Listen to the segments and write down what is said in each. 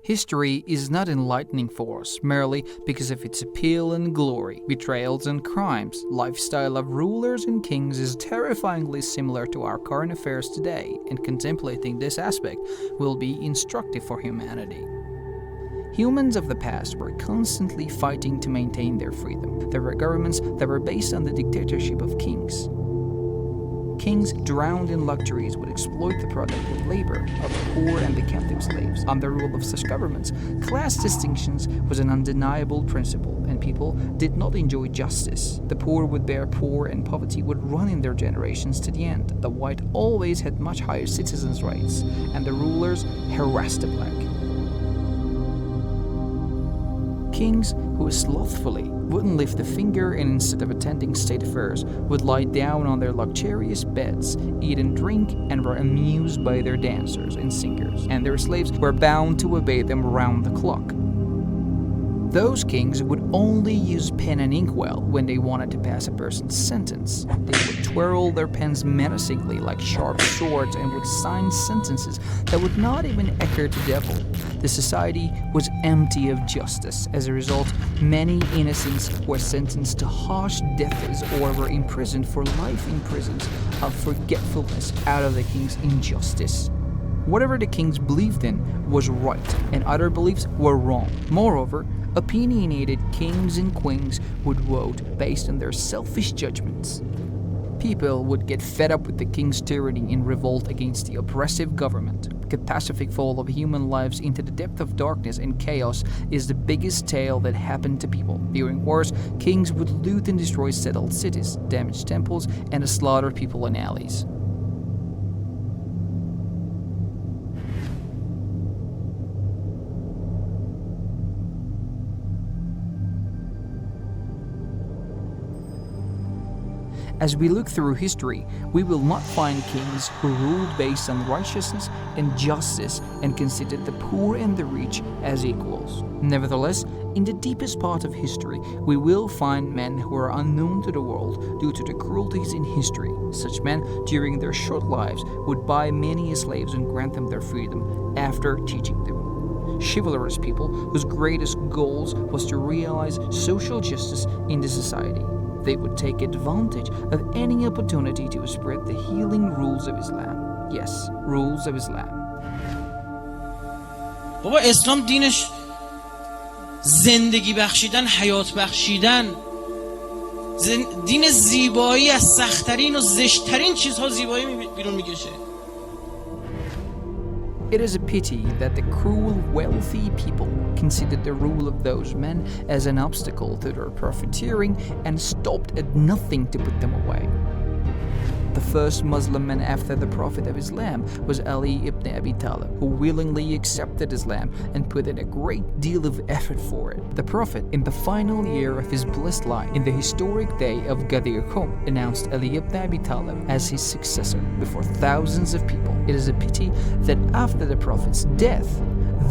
History is not enlightening for us merely because of its appeal and glory, betrayals and crimes. Lifestyle of rulers and kings is terrifyingly similar to our current affairs today, and contemplating this aspect will be instructive for humanity. Humans of the past were constantly fighting to maintain their freedom. There were governments that were based on the dictatorship of kings. Kings drowned in luxuries would exploit the productive labor of the poor and the captive slaves. Under rule of such governments, class distinctions was an undeniable principle, and people did not enjoy justice. The poor would bear poor, and poverty would run in their generations to the end. The white always had much higher citizens' rights, and the rulers harassed the black. Kings who slothfully wouldn't lift a finger and instead of attending state affairs would lie down on their luxurious beds, eat and drink, and were amused by their dancers and singers, and their slaves were bound to obey them round the clock. Those kings would only use pen and ink well when they wanted to pass a person's sentence. They would twirl their pens menacingly like sharp swords and would sign sentences that would not even occur to devil. The society was empty of justice. As a result, many innocents were sentenced to harsh deaths or were imprisoned for life in prisons of forgetfulness out of the king's injustice. Whatever the kings believed in was right, and other beliefs were wrong. Moreover, opinionated kings and queens would vote based on their selfish judgments. People would get fed up with the king's tyranny in revolt against the oppressive government. Catastrophic fall of human lives into the depth of darkness and chaos is the biggest tale that happened to people. During wars, kings would loot and destroy settled cities, damage temples, and slaughter people in alleys. As we look through history, we will not find kings who ruled based on righteousness and justice and considered the poor and the rich as equals. Nevertheless, in the deepest part of history, we will find men who are unknown to the world due to the cruelties in history. Such men, during their short lives, would buy many slaves and grant them their freedom after teaching them. Chivalrous people whose greatest goals was to realize social justice in the society. They would take advantage of any opportunity to spread the healing rules of Islam. Yes, rules of Islam. بابا اسلام دینش زندگی بخشیدن، حیات بخشیدن، دین زیبایی، از سخت‌ترین و زشت‌ترین چیزها زیبایی بیرون میکشه. It is a pity that the cruel, wealthy people considered the rule of those men as an obstacle to their profiteering and stopped at nothing to put them away. The first Muslim man after the Prophet of Islam was Ali ibn Abi Talib, who willingly accepted Islam and put in a great deal of effort for it. The Prophet, in the final year of his blessed life, in the historic day of Ghadir Qum, announced Ali ibn Abi Talib as his successor before thousands of people. It is a pity that after the Prophet's death,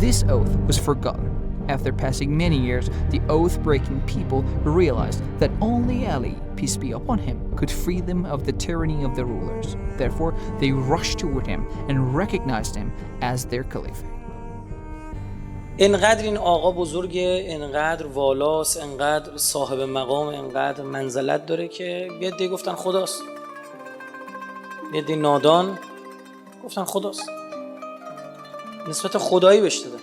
this oath was forgotten. After passing many years, the oath-breaking people realized that only Ali, peace be upon him, could free them of the tyranny of the rulers. Therefore, they rushed toward him and recognized him as their caliph. انقدر این آقا بزرگه، انقدر والاست، انقدر صاحب مقام، انقدر منزلت داره که بیاد دی گفتن خداست. بیاد دی نادان گفتن خداست. نسبت خدایی بهش دادن.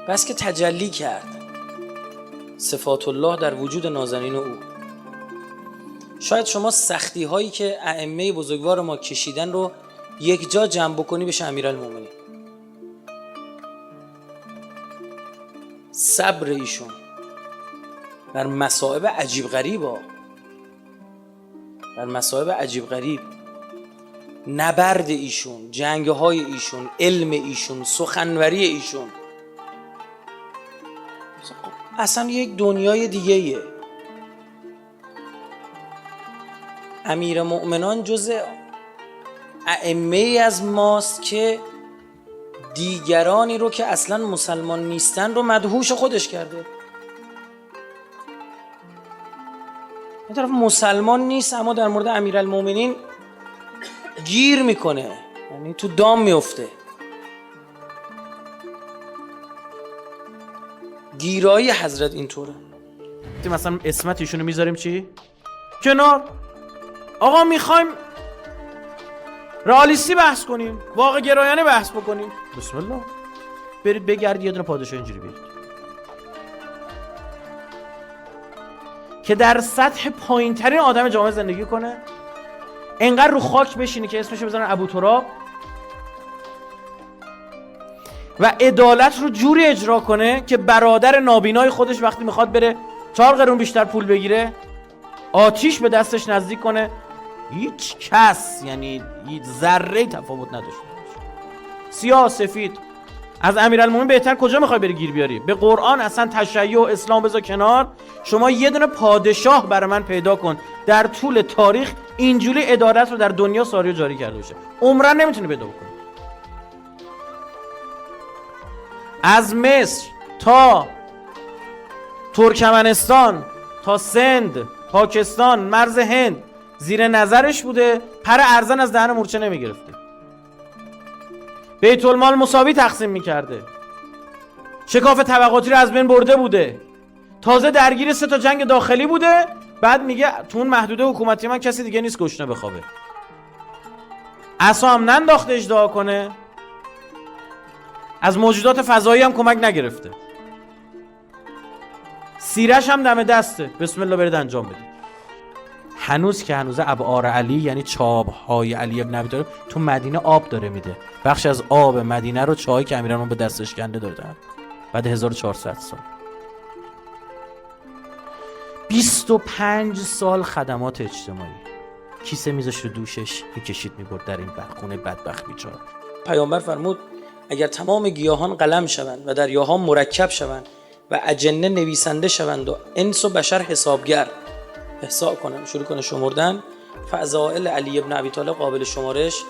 بس که تجلی کرد صفات الله در وجود نازنین او. شاید شما سختی هایی که ائمه بزرگوار ما کشیدن رو یک جا جمع بکنی بشه امیرالمومنین. صبر ایشون بر مصائب عجیب غریب نبرد ایشون، جنگ های ایشون، علم ایشون، سخنوری ایشون اصلا یک دنیای دیگه ایه. امیر مؤمنان جز ائمه از ماست که دیگرانی رو که اصلا مسلمان نیستن رو مدهوش خودش کرده. این طرف مسلمان نیست اما در مورد امیرالمومنین گیر میکنه، یعنی تو دام میفته. گیرایی حضرت اینطوره. مثلا اسمت ایشونو میذاریم چی؟ کنار. آقا میخوایم رئالیستی بحث کنیم، واقع گرایانه بحث بکنیم، بسم الله، برید بگردید یه دونه پادشاه اینجوری بیارید که در سطح پایین ترین آدم جامعه زندگی کنه، انقدر رو خاک بشینه که اسمشو بزنن ابو تراب و عدالت رو جوری اجرا کنه که برادر نابینای خودش وقتی میخواد بره 4 قرون بیشتر پول بگیره آتیش به دستش نزدیک کنه، هیچ کس یعنی هیچ ذره تفاوت نداشته باشه. سیاه سفید. از امیرالمومنین بهتر کجا میخوای بری گیر بیاری؟ به قرآن اصلا تشیع و اسلام بذار کنار، شما یه دونه پادشاه برای من پیدا کن در طول تاریخ اینجوری عدالت رو در دنیا ساری و جاری کرده باشه، عمرن نمیتونی پیدا بکنی. از مصر تا ترکمنستان تا سند، پاکستان، مرز هند زیر نظرش بوده، پر ارزن از دهن مورچه نمیگرفته، بیت المال مساوی تقسیم میکرده، شکاف طبقاتی رو از بین برده بوده، تازه درگیر 3 تا جنگ داخلی بوده، بعد میگه تو اون محدوده حکومتی من کسی دیگه نیست گشنه بخوابه. عصا هم ننداخته اجدها کنه، از موجودات فضایی هم کمک نگرفته، سیرش هم دم دسته، بسم الله برید انجام بدید. هنوز که هنوز ابعار علی یعنی چاب‌های علی ابن ابی طالب تو مدینه آب داره میده، بخش از آب مدینه رو چاهی که امیرالمومنین به دستش کنده دادن بعد 1400 سال. 25 سال خدمات اجتماعی، کیسه میذاش رو دوشش میکشید میبرد در این خونه بدبخت بیچاره. پیامبر فرمود اگر تمام گیاهان قلم شوند و دریاها مرکب شوند و اجنه نویسنده شوند و انس و بشر حسابگر حساب کنن، شروع کنه شمردن، فضائل علی ابن ابی طالب قابل شمارش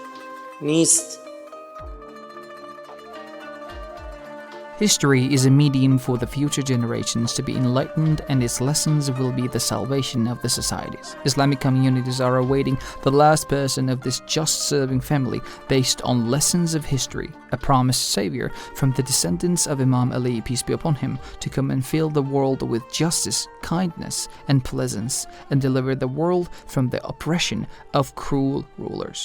نیست. History is a medium for the future generations to be enlightened, and its lessons will be the salvation of the societies. Islamic communities are awaiting the last person of this just serving family based on lessons of history, a promised savior from the descendants of Imam Ali, peace be upon him, to come and fill the world with justice, kindness, and pleasance, and deliver the world from the oppression of cruel rulers.